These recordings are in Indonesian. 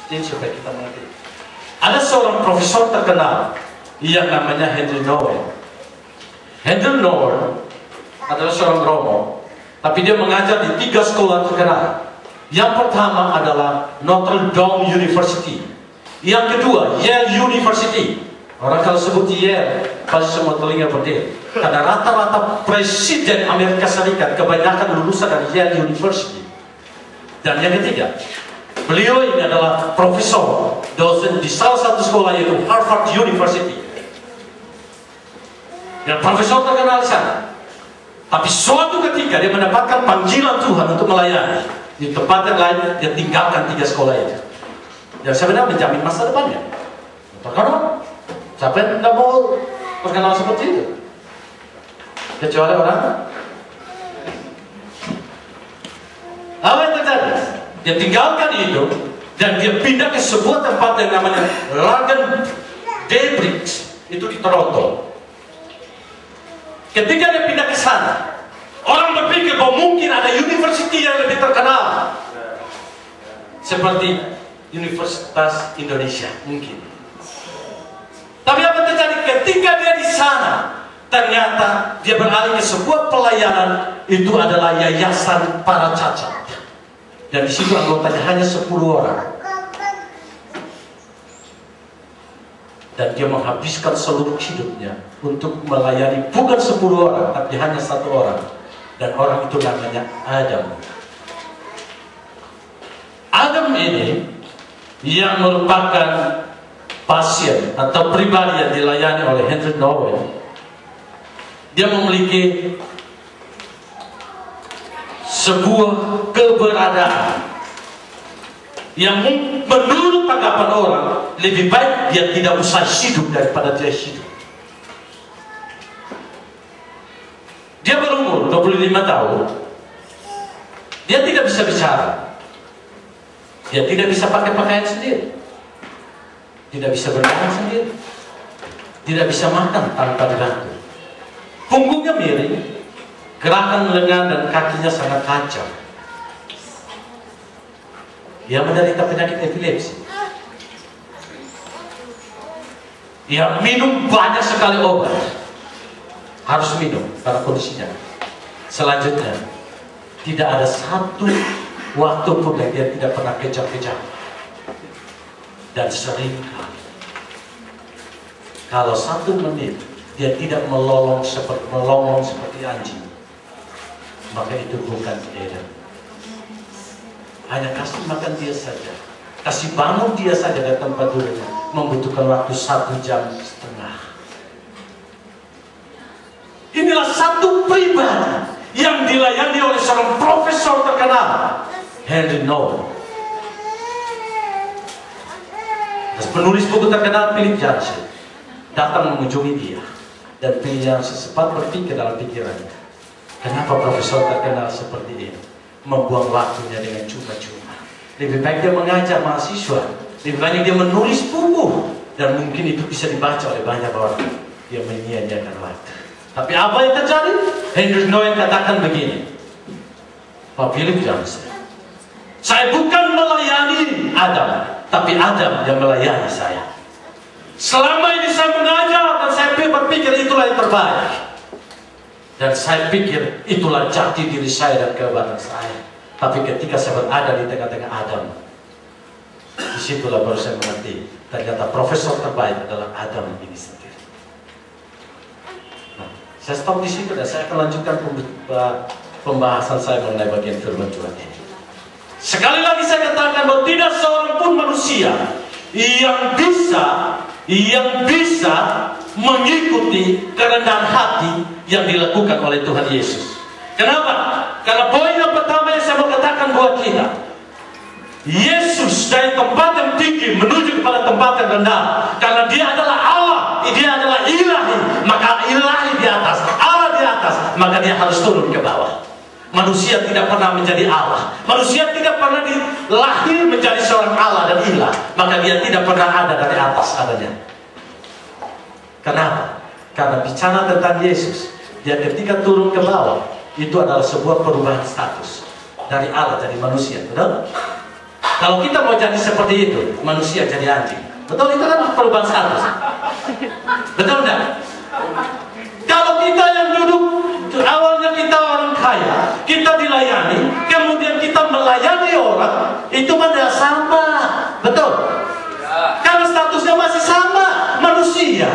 Ini supaya kita mengerti. Ada seorang profesor terkenal yang namanya Henry Nouwen. Henry Nouwen adalah seorang Romo, tapi dia mengajar di 3 sekolah terkenal. Yang pertama adalah Notre Dame University. Yang kedua, Yale University. Orang kalau sebut Yale, pasti semua telinga berdiri. Karena rata-rata presiden Amerika Serikat kebanyakan lulusan dari Yale University. Dan yang ketiga, beliau ini adalah profesor, dosen di salah satu sekolah, yaitu Harvard University. Dan profesor terkenal di sana. Tapi suatu ketika dia mendapatkan panggilan Tuhan untuk melayani. Di tempat yang lain, dia tinggalkan 3 sekolah itu. Dan sebenarnya menjamin masa depannya. Terkenal. Siapa yang tidak mau terkenal seperti itu? Kecuali orang. Apa yang terjadi? Dia tinggalkan itu dan dia pindah ke sebuah tempat yang namanya London Daybreak, itu di Toronto. Ketika dia pindah ke sana, orang berpikir bahwa mungkin ada university yang lebih terkenal, seperti Universitas Indonesia mungkin. Tapi apa terjadi ketika dia di sana? Ternyata dia beralih ke sebuah pelayanan, itu adalah yayasan para cacat. Dan di situ anggotanya hanya 10 orang. Dan dia menghabiskan seluruh hidupnya untuk melayani bukan 10 orang, tapi hanya 1 orang. Dan orang itu namanya Adam. Adam ini yang merupakan pasien atau pribadi yang dilayani oleh Henry Nouwen. Dia memiliki sebuah keberadaan yang menurut tanggapan orang lebih baik dia tidak usah hidup daripada dia hidup. Dia berumur 25 tahun. Dia tidak bisa bicara. Dia tidak bisa pakai pakaian sendiri. Tidak bisa berjalan sendiri. Tidak bisa makan tanpa dibantu. Punggungnya miring, gerakan lengan dan kakinya sangat kacau. Dia menderita penyakit epilepsi. Dia minum banyak sekali obat. Harus minum karena kondisinya. Selanjutnya, tidak ada satu waktu pun yang dia tidak pernah kejang-kejang. Dan sering kali, kalau 1 menit dia tidak melolong seperti anjing, maka itu bukan Eden. Hanya kasih makan dia saja, kasih bangun dia saja dari tempat duduknya, membutuhkan waktu 1,5 jam. Inilah satu pribadi yang dilayani oleh seorang profesor terkenal, Henry Nouwen. Penulis buku terkenal Philip Yancey datang mengunjungi dia, dan Philip Yancey sempat berpikir dalam pikirannya, kenapa profesor terkenal seperti ini membuang waktunya dengan cuma-cuma? Lebih baik dia mengajar mahasiswa, lebih banyak dia menulis buku, dan mungkin itu bisa dibaca oleh banyak orang. Dia menyia-nyiakan waktu. Tapi apa yang terjadi? Henry Nouwen katakan begini, Pak Philip Yancey, saya bukan melayani Adam, tapi Adam yang melayani saya. Selama ini saya mengajar dan saya berpikir itulah yang terbaik. Dan saya pikir itulah jati diri saya dan kehebatan saya. Tapi ketika saya berada di tengah-tengah Adam, disitulah baru saya mengerti, ternyata profesor terbaik adalah Adam ini sendiri. Nah, saya stop di situ dan saya akan lanjutkan pembahasan saya mengenai bagian firman Tuhan ini. Sekali lagi saya katakan bahwa tidak seorang pun manusia yang bisa mengikuti kerendahan hati yang dilakukan oleh Tuhan Yesus. Kenapa? Karena poin yang pertama yang saya mau katakan buat kita, Yesus dari tempat yang tinggi menuju kepada tempat yang rendah. Karena dia adalah Allah, dia adalah ilahi, maka ilahi di atas, Allah di atas, maka dia harus turun ke bawah. Manusia tidak pernah menjadi Allah. Manusia tidak pernah dilahir menjadi seorang Allah dan ilah, maka dia tidak pernah ada dari atas adanya. Kenapa? Karena bicara tentang Yesus, dia ketika turun ke bawah, itu adalah sebuah perubahan status dari Allah jadi manusia, betul? Kalau kita mau jadi seperti itu, manusia jadi anjing. Betul, itu kan perubahan status. Betul enggak? Kalau kita yang duduk, awalnya kita orang kaya, kita dilayani, kemudian kita melayani orang, itu mana sama. Betul? Karena statusnya masih sama, manusia.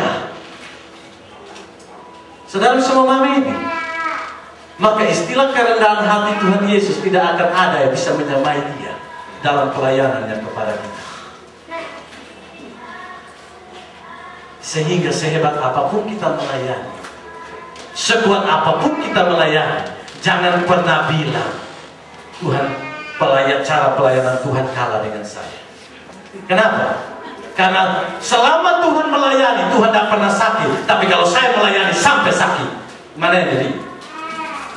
Saudara semua memahami ini? Maka istilah kerendahan hati Tuhan Yesus tidak akan ada yang bisa menyamai dia dalam pelayanannya kepada kita. Sehingga sehebat apapun kita melayani, sekuat apapun kita melayani, jangan pernah bilang Tuhan, cara pelayanan Tuhan kalah dengan saya. Kenapa? Karena selama Tuhan melayani, Tuhan tidak pernah sakit. Tapi kalau saya melayani sampai sakit, mana yang jadi?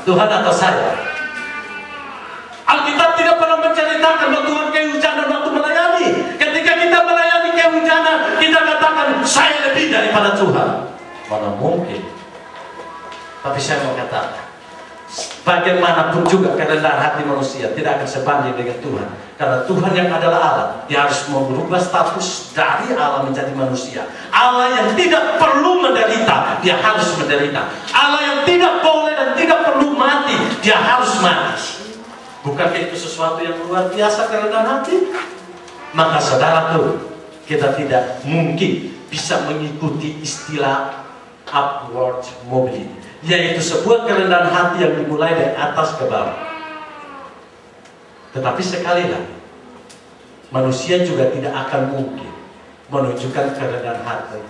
Tuhan atau saya? Alkitab tidak pernah menceritakan bahwa Tuhan kehujanan waktu melayani. Ketika kita melayani kehujanan, kita katakan saya lebih daripada Tuhan. Mana mungkin? Tapi saya mau katakan, bagaimanapun juga kerendahan hati manusia tidak akan sebanding dengan Tuhan. Karena Tuhan yang adalah Allah, dia harus merubah status dari Allah menjadi manusia. Allah yang tidak perlu menderita, dia harus menderita. Allah yang tidak boleh dan tidak perlu mati, dia harus mati. Bukankah itu sesuatu yang luar biasa kerendahan hati? Maka saudaraku, kita tidak mungkin bisa mengikuti istilah upward mobility, yaitu sebuah kerendahan hati yang dimulai dari atas ke bawah. Tetapi sekali lagi, manusia juga tidak akan mungkin menunjukkan kerendahan hati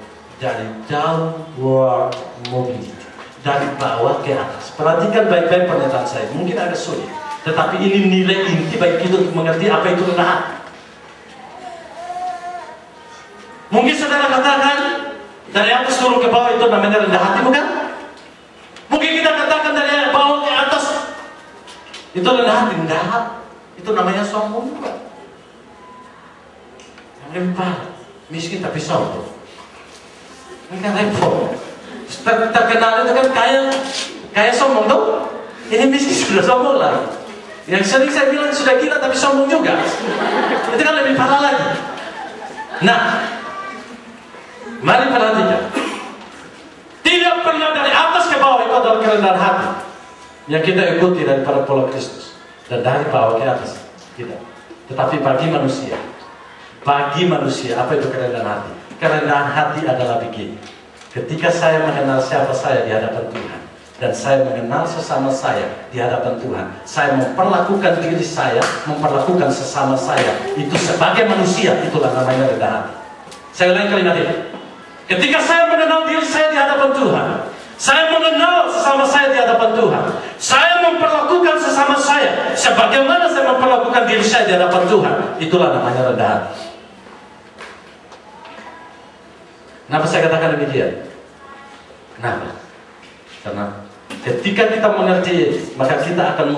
dari downward mobility, dari bawah ke atas. Perhatikan baik-baik pernyataan saya, mungkin agak sulit, tetapi ini nilai inti bagi kita untuk mengerti apa itu rendah hati. Mungkin saudara katakan dari atas turun ke bawah itu namanya rendah hati, bukan? Mungkin kita katakan dari bawah ke atas itu rendah hati. Enggak, itu namanya sombong juga. Yang lempar, miskin tapi sombong. Ini kan repot. Terkenal itu kan kaya sombong tuh. Ini miskin sudah sombong lah. Yang sering saya bilang sudah gila tapi sombong juga. Itu kan lebih parah lagi. Nah, mari perhatikan. Tidak pernah dari atas ke bawah itu adalah kerendahan hati yang kita ikuti dari para pola Kristus. Dan dari bawah ke atas tidak. Tetapi bagi manusia apa itu kerendahan hati? Kerendahan hati adalah begini. Ketika saya mengenal siapa saya di hadapan Tuhan, dan saya mengenal sesama saya di hadapan Tuhan, saya memperlakukan diri saya, memperlakukan sesama saya itu sebagai manusia, itulah namanya rendah hati. Saya ulangi kalimat ini. Ketika saya mengenal diri saya di hadapan Tuhan, saya mengenal sesama saya di hadapan Tuhan, saya memperlakukan sesama saya sebagaimana saya memperlakukan diri saya di hadapan Tuhan, itulah namanya rendah hati. Kenapa saya katakan demikian? Kenapa? Karena ketika kita mengerti, maka kita akan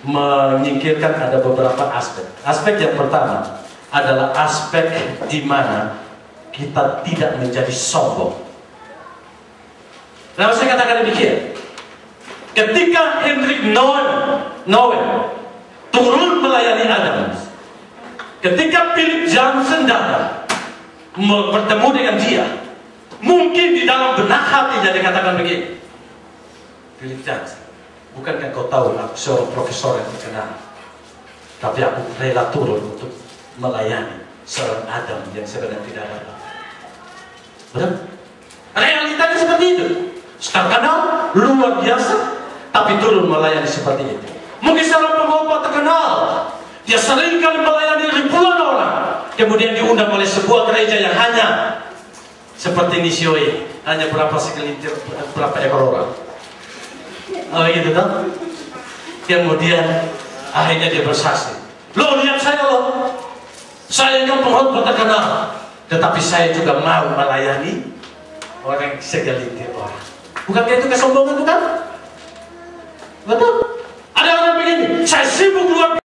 menyingkirkan ada beberapa aspek. Aspek yang pertama adalah aspek di mana kita tidak menjadi sombong. Nah, saya katakan demikian. Ketika Henry Noel turun melayani Adam, ketika Philip Johnson datang bertemu dengan dia, mungkin di dalam benak hatinya dia katakan begini, Philip Johnson, bukankah kau tahu aku seorang profesor yang terkenal, tapi aku rela turun untuk melayani seorang Adam yang sebenarnya tidak ada. Betul? Realitanya seperti itu. Terkenal, luar biasa, tapi turun melayani seperti itu. Mungkin seorang pengkhotbah terkenal, dia sering kali melayani ribuan orang, kemudian diundang oleh sebuah gereja yang hanya seperti Nisio ini, hanya berapa segelintir, berapa ekor orang. Oh gitu kan? Kemudian akhirnya dia bersaksi, loh lihat saya loh, saya yang pengkhotbah terkenal, tetapi saya juga mau melayani orang segelintir orang. Bukankah itu kesombongan, bukan? Betul. Ada orang begini, saya sibuk luar biasa.